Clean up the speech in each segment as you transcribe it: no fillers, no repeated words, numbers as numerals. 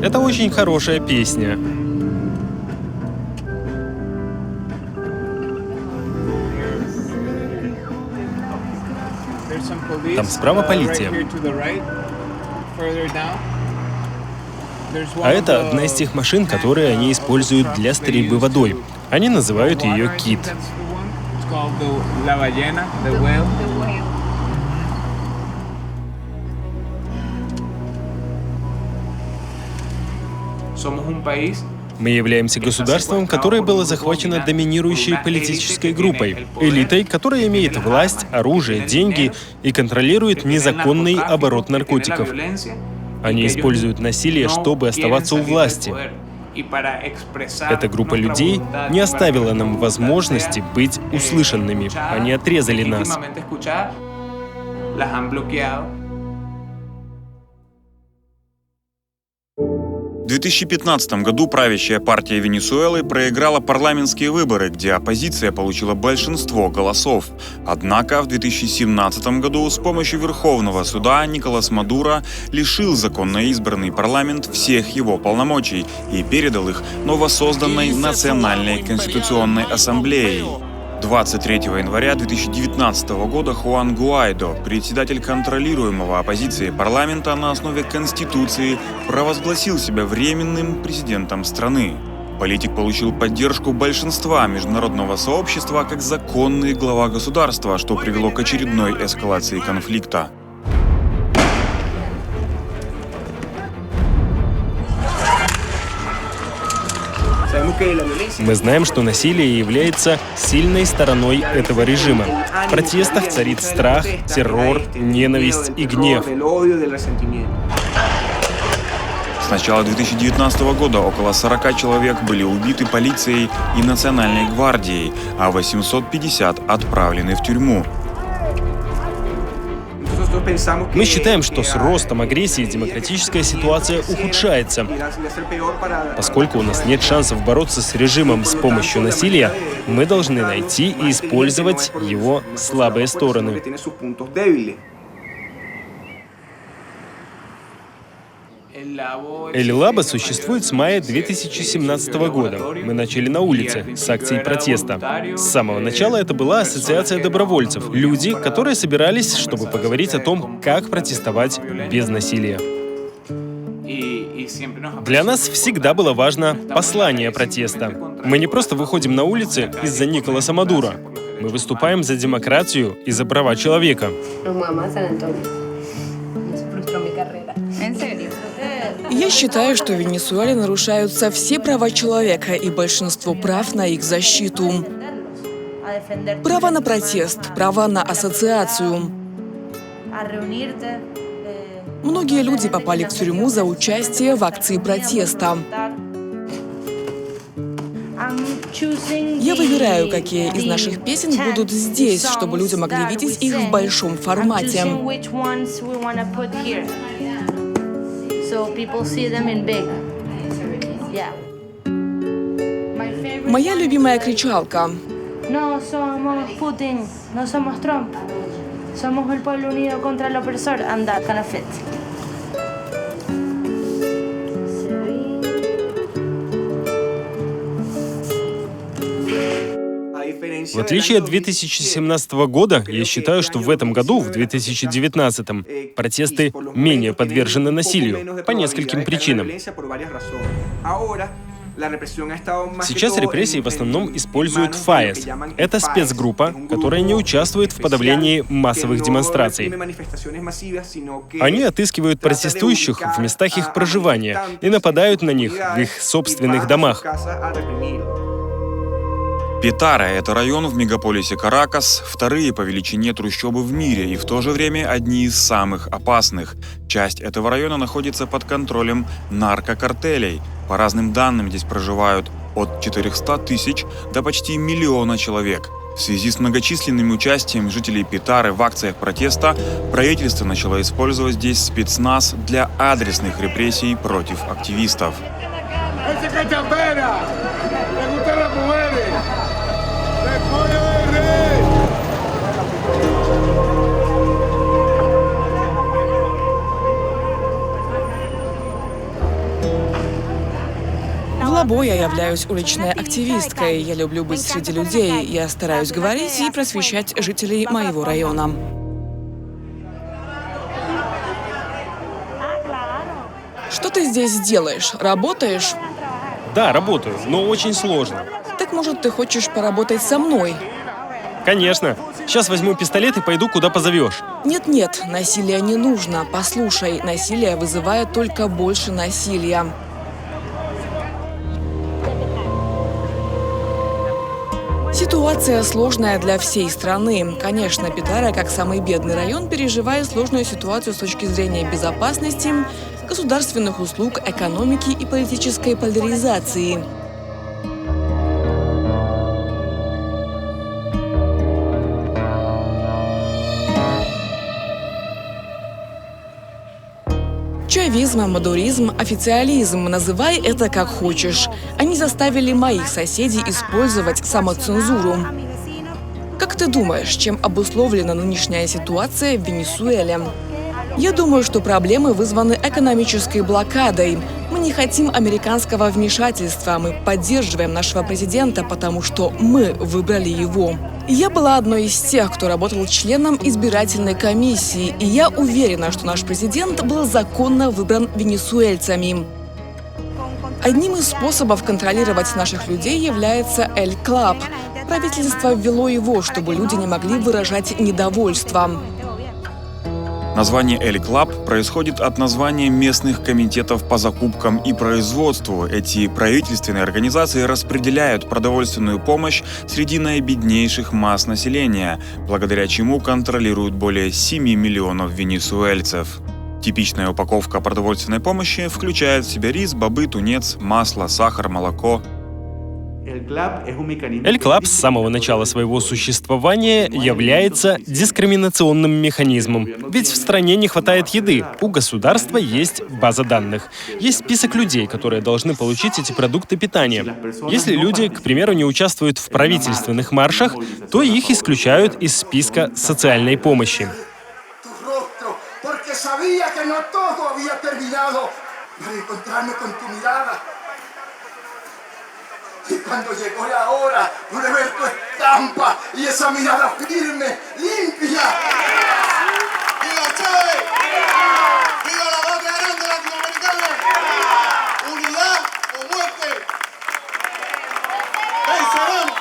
Это очень хорошая песня. Там справа полиция. А это одна из тех машин, которые они используют для стрельбы водой. Они называют ее «Кит». Мы являемся государством, которое было захвачено доминирующей политической группой, элитой, которая имеет власть, оружие, деньги и контролирует незаконный оборот наркотиков. Они используют насилие, чтобы оставаться у власти. Эта группа людей не оставила нам возможности быть услышанными. Они отрезали нас. В 2015 году правящая партия Венесуэлы проиграла парламентские выборы, где оппозиция получила большинство голосов. Однако в 2017 году с помощью Верховного суда Николас Мадуро лишил законно избранный парламент всех его полномочий и передал их новосозданной Национальной конституционной ассамблее. 23 января 2019 года Хуан Гуайдо, председатель контролируемого оппозицией парламента на основе Конституции, провозгласил себя временным президентом страны. Политик получил поддержку большинства международного сообщества как законный глава государства, что привело к очередной эскалации конфликта. Мы знаем, что насилие является сильной стороной этого режима. В протестах царит страх, террор, ненависть и гнев. С начала 2019 года около 40 человек были убиты полицией и Национальной гвардией, а 850 отправлены в тюрьму. Мы считаем, что с ростом агрессии демократическая ситуация ухудшается. Поскольку у нас нет шансов бороться с режимом с помощью насилия, мы должны найти и использовать его слабые стороны. Эль-Лаба существует с мая 2017 года. Мы начали на улице с акцией протеста. С самого начала это была ассоциация добровольцев, люди, которые собирались, чтобы поговорить о том, как протестовать без насилия. Для нас всегда было важно послание протеста. Мы не просто выходим на улицы из-за Николаса Мадуро. Мы выступаем за демократию и за права человека. Я считаю, что в Венесуэле нарушаются все права человека и большинство прав на их защиту. Право на протест, право на ассоциацию. Многие люди попали в тюрьму за участие в акции протеста. Я выбираю, какие из наших песен будут здесь, чтобы люди могли видеть их в большом формате. Моя любимая кричалка. No somos Putin, no somos Trump. Somos el pueblo unido contra el opresor. And that kind of fit. В отличие от 2017 года, я считаю, что в этом году, в 2019, протесты менее подвержены насилию по нескольким причинам. Сейчас репрессии в основном используют ФАЭС. Это спецгруппа, которая не участвует в подавлении массовых демонстраций. Они отыскивают протестующих в местах их проживания и нападают на них в их собственных домах. Петара – это район в мегаполисе Каракас, вторые по величине трущобы в мире и в то же время одни из самых опасных. Часть этого района находится под контролем наркокартелей. По разным данным, здесь проживают от 400 тысяч до почти миллиона человек. В связи с многочисленным участием жителей Петары в акциях протеста, правительство начало использовать здесь спецназ для адресных репрессий против активистов. собой, я являюсь уличной активисткой. Я люблю быть среди людей. Я стараюсь говорить и просвещать жителей моего района. Что ты здесь делаешь? Работаешь? Да, работаю, но очень сложно. Так, может, ты хочешь поработать со мной? Конечно. Сейчас возьму пистолет и пойду, куда позовешь. Нет-нет, насилия не нужно. Послушай, насилие вызывает только больше насилия. Ситуация сложная для всей страны. Конечно, Петара, как самый бедный район, переживает сложную ситуацию с точки зрения безопасности, государственных услуг, экономики и политической поляризации. Чавизм, мадуризм, официализм – называй это как хочешь. Они заставили моих соседей использовать самоцензуру. Как ты думаешь, чем обусловлена нынешняя ситуация в Венесуэле? Я думаю, что проблемы вызваны экономической блокадой. Мы не хотим американского вмешательства, мы поддерживаем нашего президента, потому что мы выбрали его. Я была одной из тех, кто работал членом избирательной комиссии, и я уверена, что наш президент был законно выбран венесуэльцами. Одним из способов контролировать наших людей является El Club. Правительство ввело его, чтобы люди не могли выражать недовольство. Название El Club происходит от названия местных комитетов по закупкам и производству. Эти правительственные организации распределяют продовольственную помощь среди наибеднейших масс населения, благодаря чему контролируют более 7 миллионов венесуэльцев. Типичная упаковка продовольственной помощи включает в себя рис, бобы, тунец, масло, сахар, молоко. El Club с самого начала своего существования является дискриминационным механизмом. Ведь в стране не хватает еды. У государства есть база данных. Есть список людей, которые должны получить эти продукты питания. Если люди, к примеру, не участвуют в правительственных маршах, то их исключают из списка социальной помощи. Y cuando llegó la hora de ver tu estampa y esa mirada firme, limpia. ¡Viva Chávez! ¡Viva la patria grande latinoamericana! ¡Unidad o muerte! ¡Venceremos!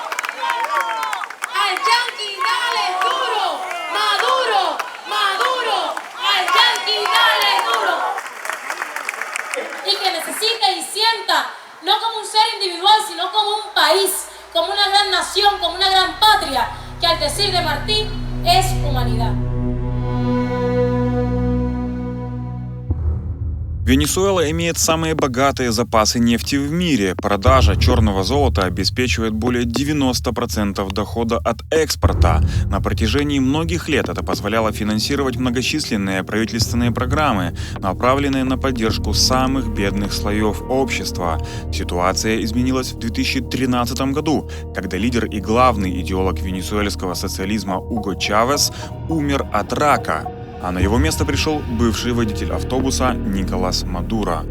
¡Al yanqui dale duro! ¡Maduro! ¡Maduro! ¡Al yanqui dale duro! Y que necesite y sienta, no como un ser individual, sino como un país, como una gran nación, como una gran patria, que al decir de Martí es humanidad. Венесуэла имеет самые богатые запасы нефти в мире. Продажа черного золота обеспечивает более 90% дохода от экспорта. На протяжении многих лет это позволяло финансировать многочисленные правительственные программы, направленные на поддержку самых бедных слоев общества. Ситуация изменилась в 2013 году, когда лидер и главный идеолог венесуэльского социализма Уго Чавес умер от рака, а на его место пришел бывший водитель автобуса Николас Мадуро.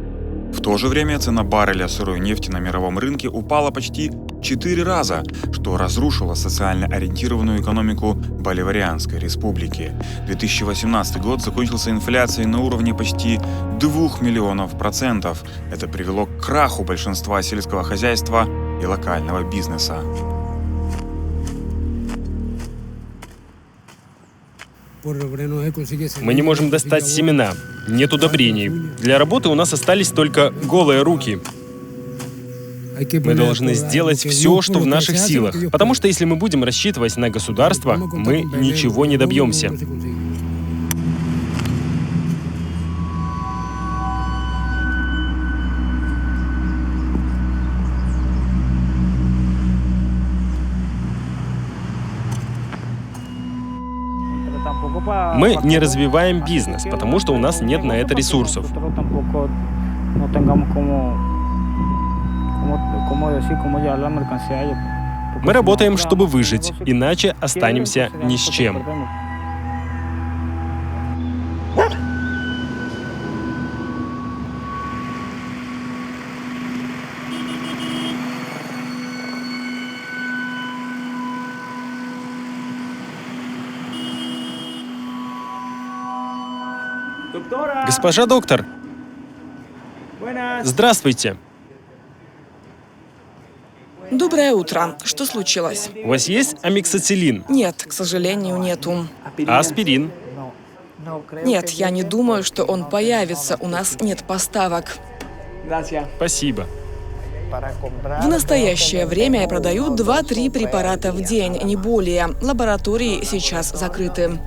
В то же время цена барреля сырой нефти на мировом рынке упала почти 4 раза, что разрушило социально ориентированную экономику Боливарианской республики. 2018 год закончился инфляцией на уровне почти 2 миллионов %. Это привело к краху большинства сельского хозяйства и локального бизнеса. Мы не можем достать семена, нет удобрений. Для работы у нас остались только голые руки. Мы должны сделать все, что в наших силах, потому что если мы будем рассчитывать на государство, мы ничего не добьемся. Мы не развиваем бизнес, потому что у нас нет на это ресурсов. Мы работаем, чтобы выжить, иначе останемся ни с чем. Госпожа доктор, здравствуйте. Доброе утро. Что случилось? У вас есть амиксициллин? Нет, к сожалению, нету. А аспирин? Нет, я не думаю, что он появится. У нас нет поставок. Спасибо. В настоящее время я продаю 2-3 препарата в день, не более. Лаборатории сейчас закрыты.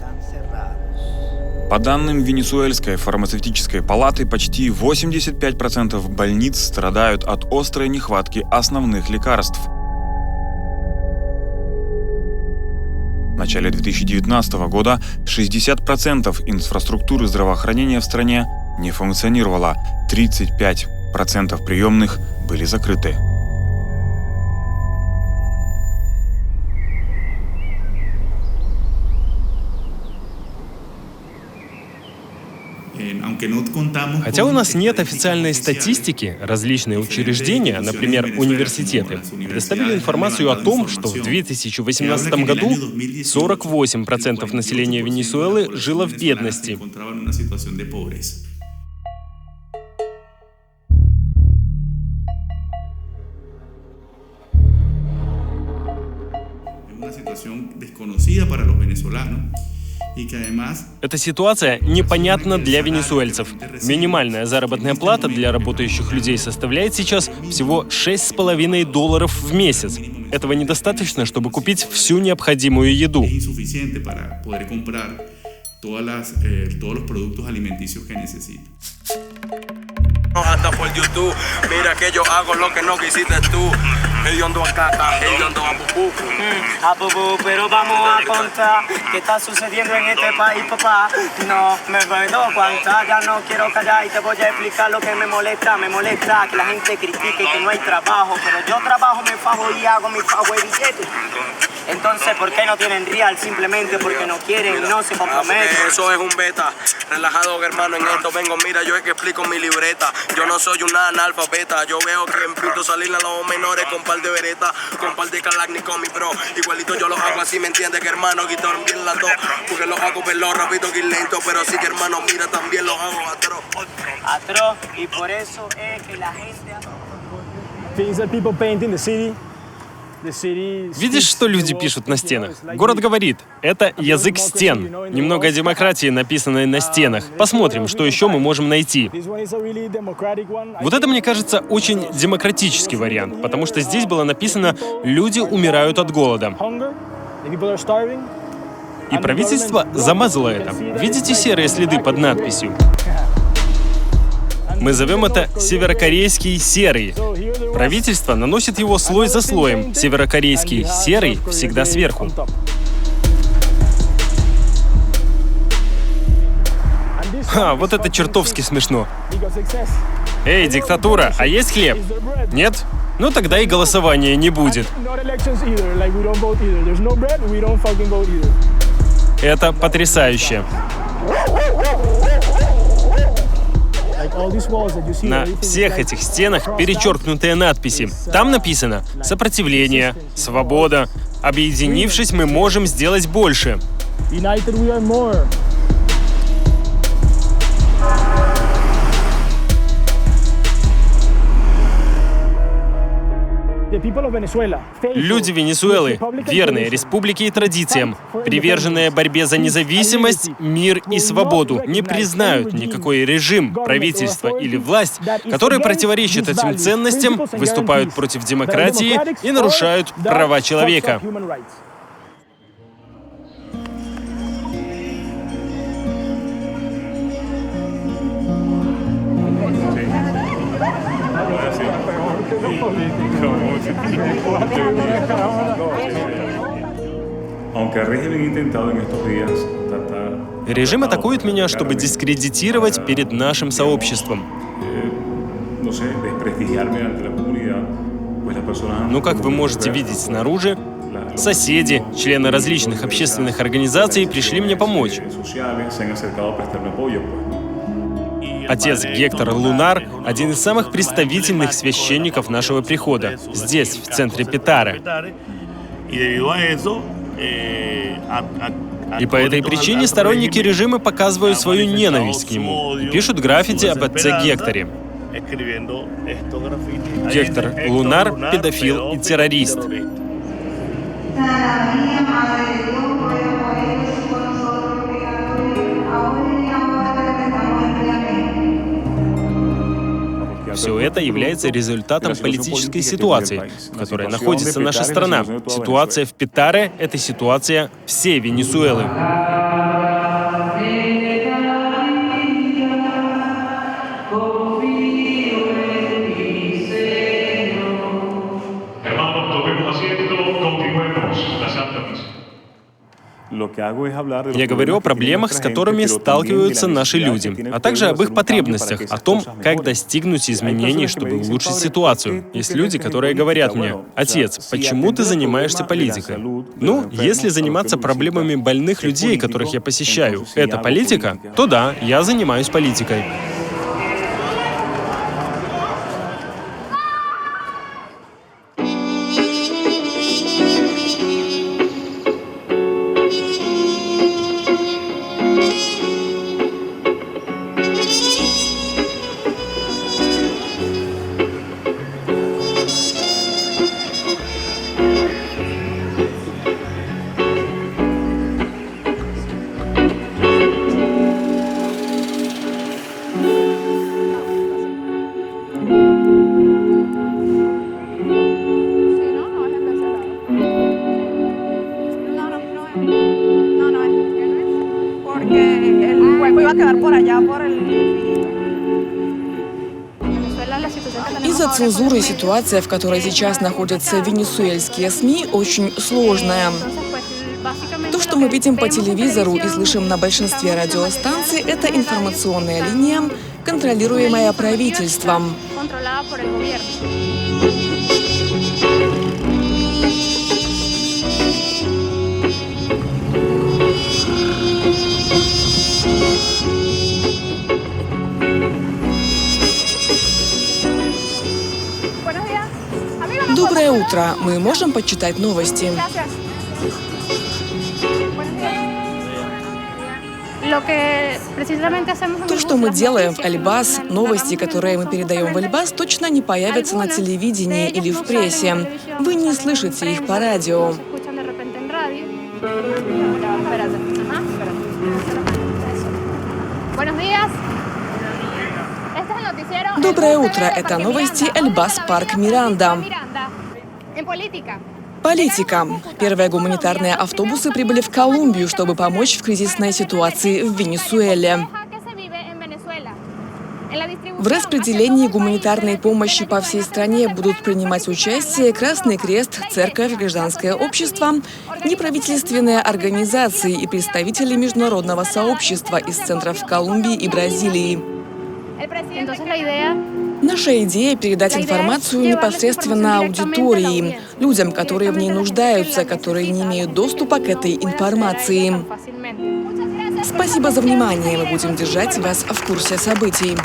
По данным Венесуэльской фармацевтической палаты, почти 85% больниц страдают от острой нехватки основных лекарств. В начале 2019 года 60% инфраструктуры здравоохранения в стране не функционировало, 35% приемных были закрыты. Хотя у нас нет официальной статистики, различные учреждения, например, университеты, предоставили информацию о том, что в 2018 году 48% населения Венесуэлы жило в бедности. Эта ситуация непонятна для венесуэльцев. Минимальная заработная плата для работающих людей составляет сейчас всего $6,5 в месяц. Этого недостаточно, чтобы купить всю необходимую еду. Hasta por YouTube, mira que yo hago lo que no quisiste tú. Hediondo a caca, hediondo a pupú. A pupú, pero vamos a contar qué está sucediendo en este país, papá. No me puedo aguantar, ya no quiero callar y te voy a explicar lo que me molesta. Me molesta que la gente critique que no hay trabajo, pero yo trabajo, me fajo y hago mi fajo de billetes. Entonces, ¿por qué no tienen real? Simplemente porque no quieren y no se comprometen. Eso es un beta. Relajado, hermano, en esto vengo. Mira, yo es que explico mi libreta. Yo no soy una analfabeta. Yo veo que empiezo a salir a los menores con par de vereta, con par de Kalashnikov, mi bro. Igualito yo los hago así, ¿me entiendes? Que hermano, quitar bien la tos. Porque los hago verlo rápido y lento. Pero sí que hermano, mira, también los hago atroz. Atroz. Y por eso es que la gente... Things that people paint in the city. Видишь, что люди пишут на стенах? Город говорит, это язык стен. Немного демократии, написанной на стенах. Посмотрим, что еще мы можем найти. Вот это, мне кажется, очень демократический вариант, потому что здесь было написано «Люди умирают от голода». И правительство замазало это. Видите серые следы под надписью? Мы зовем это северокорейский серый. Правительство наносит его слой за слоем. Северокорейский серый всегда сверху. Ха, вот это чертовски смешно. Эй, диктатура, а есть хлеб? Нет? Ну тогда и голосования не будет. Это потрясающе. На всех этих стенах перечеркнутые надписи. Там написано «Сопротивление», «Свобода». Объединившись, мы можем сделать больше. Люди Венесуэлы, верные республике и традициям, приверженные борьбе за независимость, мир и свободу, не признают никакой режим, правительство или власть, которые противоречат этим ценностям, выступают против демократии и нарушают права человека. Режим атакует меня, чтобы дискредитировать перед нашим сообществом. Ну, как вы можете видеть снаружи, соседи, члены различных общественных организаций пришли мне помочь. Отец Гектор Лунар – один из самых представительных священников нашего прихода, здесь, в центре Петары. И по этой причине сторонники режима показывают свою ненависть к нему и пишут граффити об отце Гекторе. Гектор – лунар, педофил и террорист. Все это является результатом политической ситуации, в которой находится наша страна. Ситуация в Петаре – это ситуация всей Венесуэлы. Я говорю о проблемах, с которыми сталкиваются наши люди, а также об их потребностях, о том, как достигнуть изменений, чтобы улучшить ситуацию. Есть люди, которые говорят мне: «Отец, почему ты занимаешься политикой?» Ну, если заниматься проблемами больных людей, которых я посещаю, это политика, то да, я занимаюсь политикой. Из-за цензуры ситуация, в которой сейчас находятся венесуэльские СМИ, очень сложная. То, что мы видим по телевизору и слышим на большинстве радиостанций, это информационная линия, контролируемая правительством. Доброе утро. Мы можем почитать новости? То, что мы делаем в Эль-Бас, новости, которые мы передаем в Эль-Бас, точно не появятся на телевидении или в прессе. Вы не слышите их по радио. Доброе утро. Это новости Эль-Бас Парк Миранда. Политика. Первые гуманитарные автобусы прибыли в Колумбию, чтобы помочь в кризисной ситуации в Венесуэле. В распределении гуманитарной помощи по всей стране будут принимать участие Красный Крест, Церковь, гражданское общество, неправительственные организации и представители международного сообщества из центров Колумбии и Бразилии. Наша идея – передать информацию непосредственно аудитории, людям, которые в ней нуждаются, которые не имеют доступа к этой информации. Спасибо за внимание. Мы будем держать вас в курсе событий.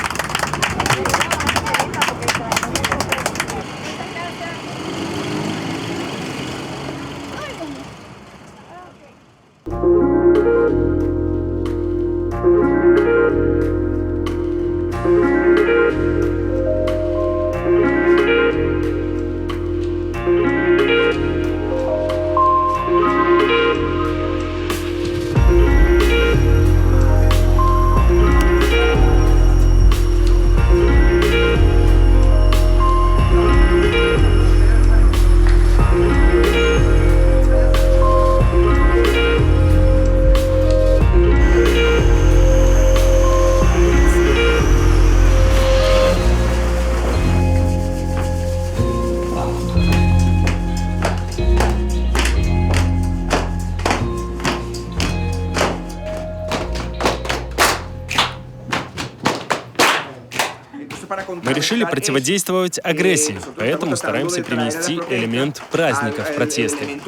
решили противодействовать агрессии, поэтому стараемся привнести элемент праздника в протесты.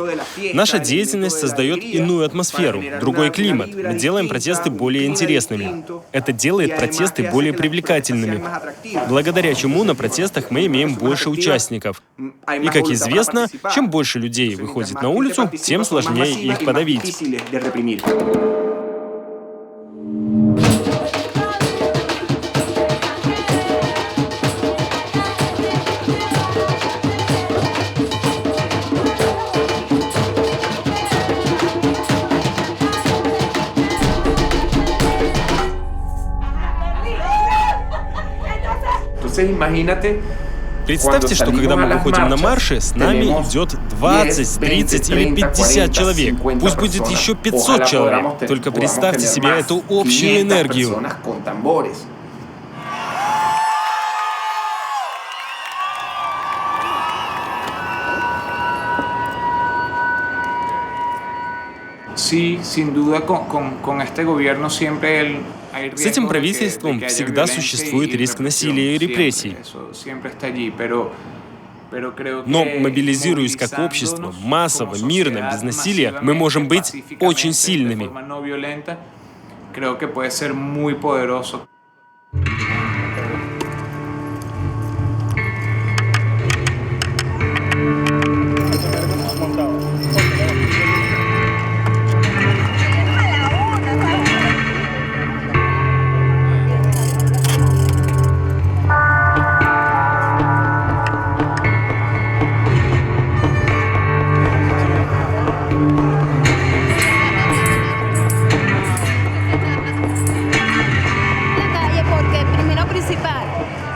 Наша деятельность создает иную атмосферу, другой климат. Мы делаем протесты более интересными. Это делает протесты более привлекательными, благодаря чему на протестах мы имеем больше участников. И, как известно, чем больше людей выходит на улицу, тем сложнее их подавить. Представьте, что когда мы выходим на марши, с нами идет 20, 30 или 50 человек. Пусть будет еще 500 человек. Только представьте себе эту общую энергию. С этим правительством всегда существует риск насилия и репрессий. Но, мобилизируясь как общество, массово, мирно, без насилия, мы можем быть очень сильными.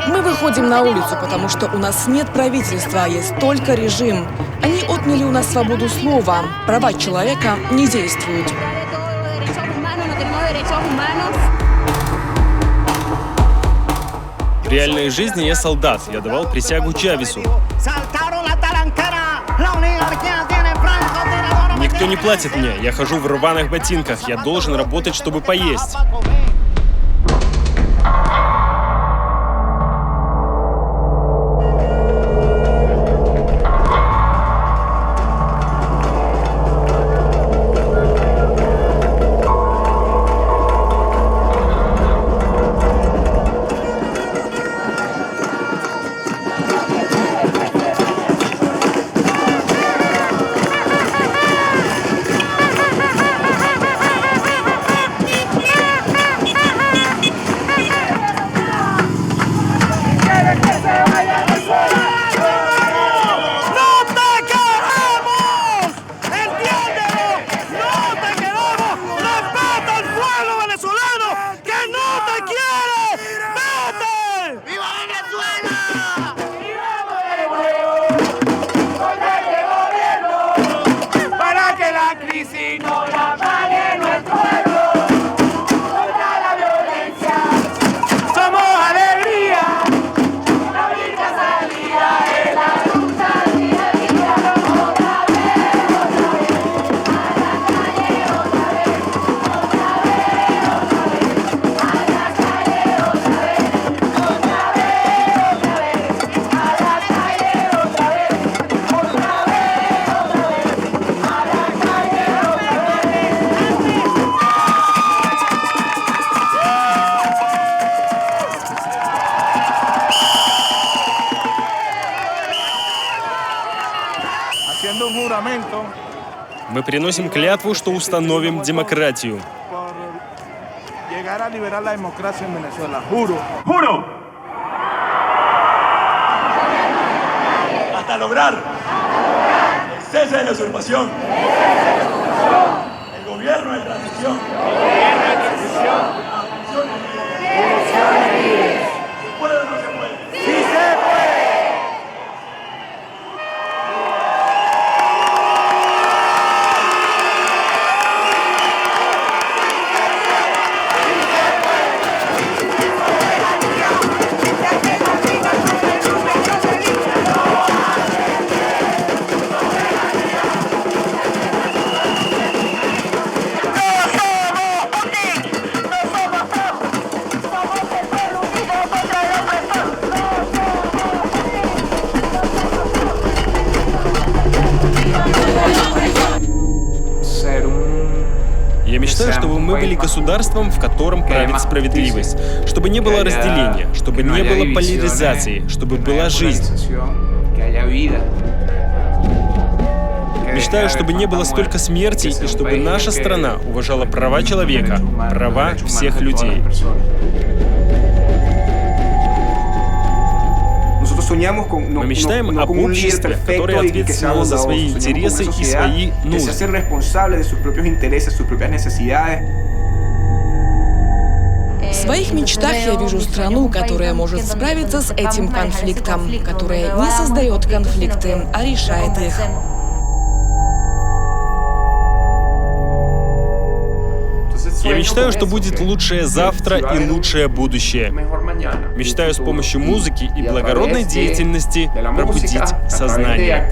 Мы выходим на улицу, потому что у нас нет правительства, а есть только режим. Они отняли у нас свободу слова. Права человека не действуют. В реальной жизни я солдат. Я давал присягу Чавесу. Никто не платит мне. Я хожу в рваных ботинках. Я должен работать, чтобы поесть. Мы приносим клятву, что установим демократию. Juro hasta lograr el cese de la usurpación, el gobierno de transición, elecciones libres. ¿Se puede o no se puede? ¡Sí se puede! Я мечтаю, чтобы мы были государством, в котором правит справедливость, чтобы не было разделения, чтобы не было поляризации, чтобы была жизнь. Мечтаю, чтобы не было столько смерти, и чтобы наша страна уважала права человека, права всех людей. Мы мечтаем об обществе, которое ответственно за свои интересы и свои нужды. В своих мечтах я вижу страну, которая может справиться с этим конфликтом, которая не создает конфликты, а решает их. Я мечтаю, что будет лучшее завтра и лучшее будущее. Мечтаю с помощью музыки и благородной деятельности пробудить сознание.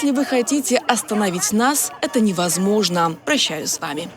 Если вы хотите остановить нас, это невозможно. Прощаюсь с вами.